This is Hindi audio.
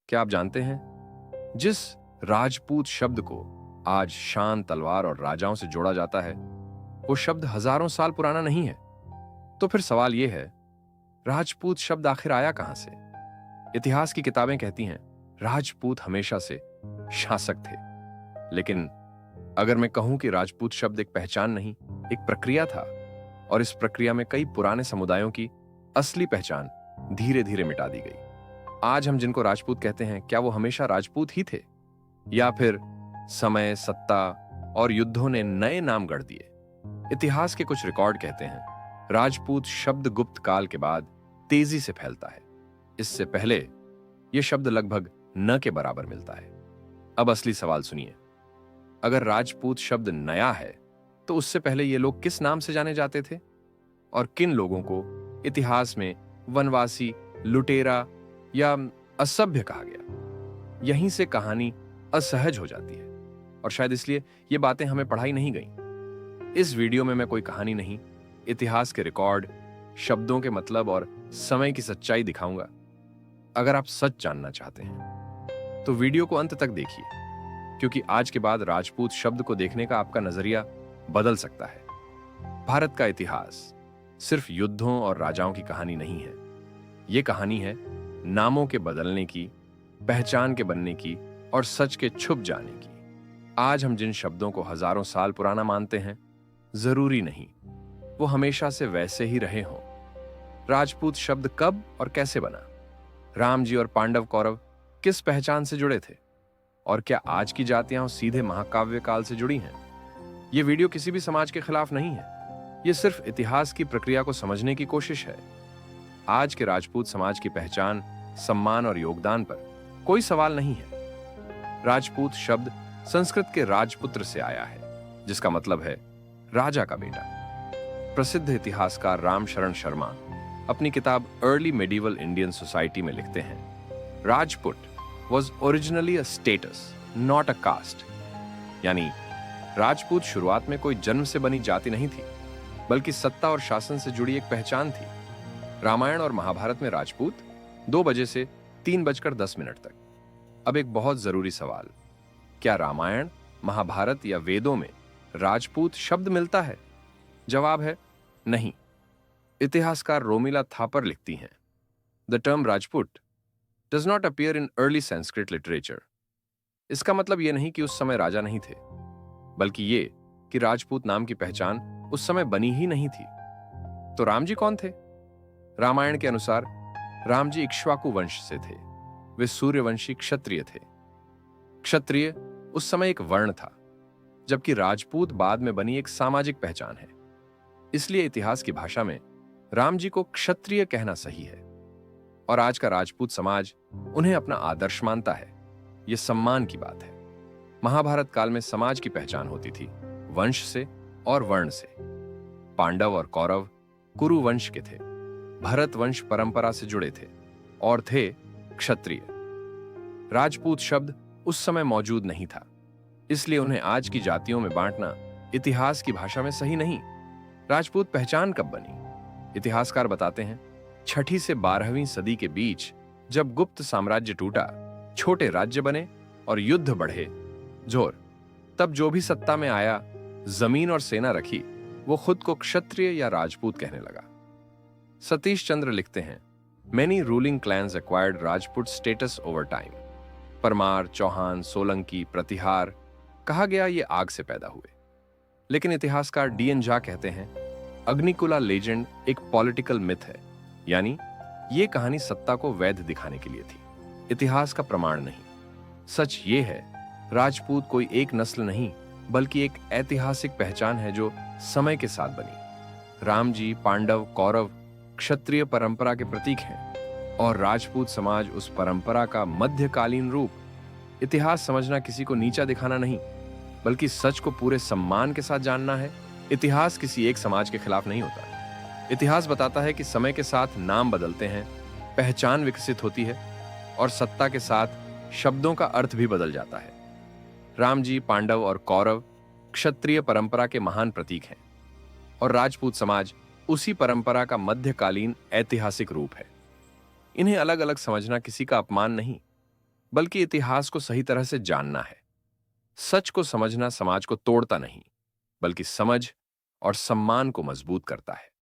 क्या आप जानते हैं जिस राजपूत शब्द को आज शान, तलवार और राजाओं से जोड़ा जाता है, वो शब्द हजारों साल पुराना नहीं है। तो फिर सवाल यह है, राजपूत शब्द आखिर आया कहां से? इतिहास की किताबें कहती हैं राजपूत हमेशा से शासक थे। लेकिन अगर मैं कहूं कि राजपूत शब्द एक पहचान नहीं, एक प्रक्रिया था, और इस प्रक्रिया में कई पुराने समुदायों की असली पहचान धीरे धीरे मिटा दी गई। आज हम जिनको राजपूत कहते हैं, क्या वो हमेशा राजपूत ही थे, या फिर समय, सत्ता और युद्धों ने नए नाम गढ़ दिए? इतिहास के कुछ रिकॉर्ड कहते हैं राजपूत शब्द गुप्त काल के बाद तेजी से फैलता है। इससे पहले यह शब्द लगभग न के बराबर मिलता है। अब असली सवाल सुनिए, अगर राजपूत शब्द नया है तो उससे पहले ये लोग किस नाम से जाने जाते थे, और किन लोगों को इतिहास में वनवासी, लुटेरा या असभ्य कहा गया? यहीं से कहानी असहज हो जाती है, और शायद इसलिए ये बातें हमें पढ़ाई नहीं गई। इस वीडियो में मैं कोई कहानी नहीं, इतिहास के रिकॉर्ड, शब्दों के मतलब और समय की सच्चाई दिखाऊंगा। अगर आप सच जानना चाहते हैं तो वीडियो को अंत तक देखिए, क्योंकि आज के बाद राजपूत शब्द को देखने का आपका नजरिया बदल सकता है। भारत का इतिहास सिर्फ युद्धों और राजाओं की कहानी नहीं है। यह कहानी है नामों के बदलने की, पहचान के बनने की और सच के छुप जाने की। आज हम जिन शब्दों को हजारों साल पुराना मानते हैं, जरूरी नहीं वो हमेशा से वैसे ही रहे हों। राजपूत शब्द कब और कैसे बना? राम जी और पांडव कौरव किस पहचान से जुड़े थे? और क्या आज की जातियां सीधे महाकाव्य काल से जुड़ी हैं? यह वीडियो किसी भी समाज के खिलाफ नहीं है, यह सिर्फ इतिहास की प्रक्रिया को समझने की कोशिश है। आज के राजपूत समाज की पहचान, सम्मान और योगदान पर कोई सवाल नहीं है। राजपूत शब्द संस्कृत के राजपुत्र से आया है, जिसका मतलब है राजा का बेटा। प्रसिद्ध इतिहासकार रामशरण शर्मा अपनी किताब अर्ली मेडिवल इंडियन सोसाइटी में लिखते हैं, Rajput was originally a status, not a caste। यानी राजपूत शुरुआत में कोई जन्म से बनी जाति नहीं थी, बल्कि सत्ता और शासन से जुड़ी एक पहचान थी। रामायण और महाभारत में राजपूत 2 बजे से 3:10 तक। अब एक बहुत जरूरी सवाल, क्या रामायण, महाभारत या वेदों में राजपूत शब्द मिलता है? जवाब है नहीं। इतिहासकार रोमिला थापर लिखती हैं, the term Rajput does not appear in early Sanskrit literature। इसका मतलब यह नहीं कि उस समय राजा नहीं थे, बल्कि ये कि राजपूत नाम की पहचान उस समय बनी ही नहीं थी। तो राम जी कौन थे? रामायण के अनुसार राम जी इक्ष्वाकु वंश से थे। वे सूर्यवंशी क्षत्रिय थे। क्षत्रिय उस समय एक वर्ण था, जबकि राजपूत बाद में बनी एक सामाजिक पहचान है। इसलिए इतिहास की भाषा में राम जी को क्षत्रिय कहना सही है, और आज का राजपूत समाज उन्हें अपना आदर्श मानता है। यह सम्मान की बात है। महाभारत काल में समाज की पहचान होती थी वंश से और वर्ण से। पांडव और कौरव कुरु वंश के थे, भरत वंश परंपरा से जुड़े थे और थे क्षत्रिय। राजपूत शब्द उस समय मौजूद नहीं था, इसलिए उन्हें आज की जातियों में बांटना इतिहास की भाषा में सही नहीं। राजपूत पहचान कब बनी? इतिहासकार बताते हैं, 6ठी से 12वीं सदी के बीच जब गुप्त साम्राज्य टूटा, छोटे राज्य बने और युद्ध बढ़े जोर, तब जो भी सत्ता में आया, जमीन और सेना रखी, वो खुद को क्षत्रिय या राजपूत कहने लगा। सतीश चंद्र लिखते हैं, many ruling clans acquired Rajput status over time. Parmar, Chauhan, Solanki, Pratihar कहा गया ये आग से पैदा हुए। लेकिन इतिहासकार डीएन झा कहते हैं, अग्निकुला लेजेंड एक पॉलिटिकल मिथ है, यानी ये कहानी सत्ता को वैध दिखाने के लिए थी, इतिहास का प्रमाण नहीं। सच ये है, राजपूत कोई एक नस्ल नहीं, बल्कि एक ऐतिहासिक पहचान है जो समय के साथ बनी। राम जी, पांडव, कौरव क्षत्रिय परंपरा के प्रतीक हैं, और राजपूत समाज उस परंपरा का मध्यकालीन रूप। इतिहास समझना किसी को नीचा दिखाना नहीं, बल्कि सच को पूरे सम्मान के साथ जानना है। इतिहास किसी एक समाज के खिलाफ नहीं होता। इतिहास बताता है कि समय के साथ नाम बदलते हैं, पहचान विकसित होती है, और सत्ता के साथ शब्दों का अर्थ भी बदल जाता है। राम जी, पांडव और कौरव क्षत्रिय परंपरा के महान प्रतीक हैं, और राजपूत समाज उसी परंपरा का मध्यकालीन ऐतिहासिक रूप है। इन्हें अलग अलग समझना किसी का अपमान नहीं, बल्कि इतिहास को सही तरह से जानना है। सच को समझना समाज को तोड़ता नहीं, बल्कि समझ और सम्मान को मजबूत करता है।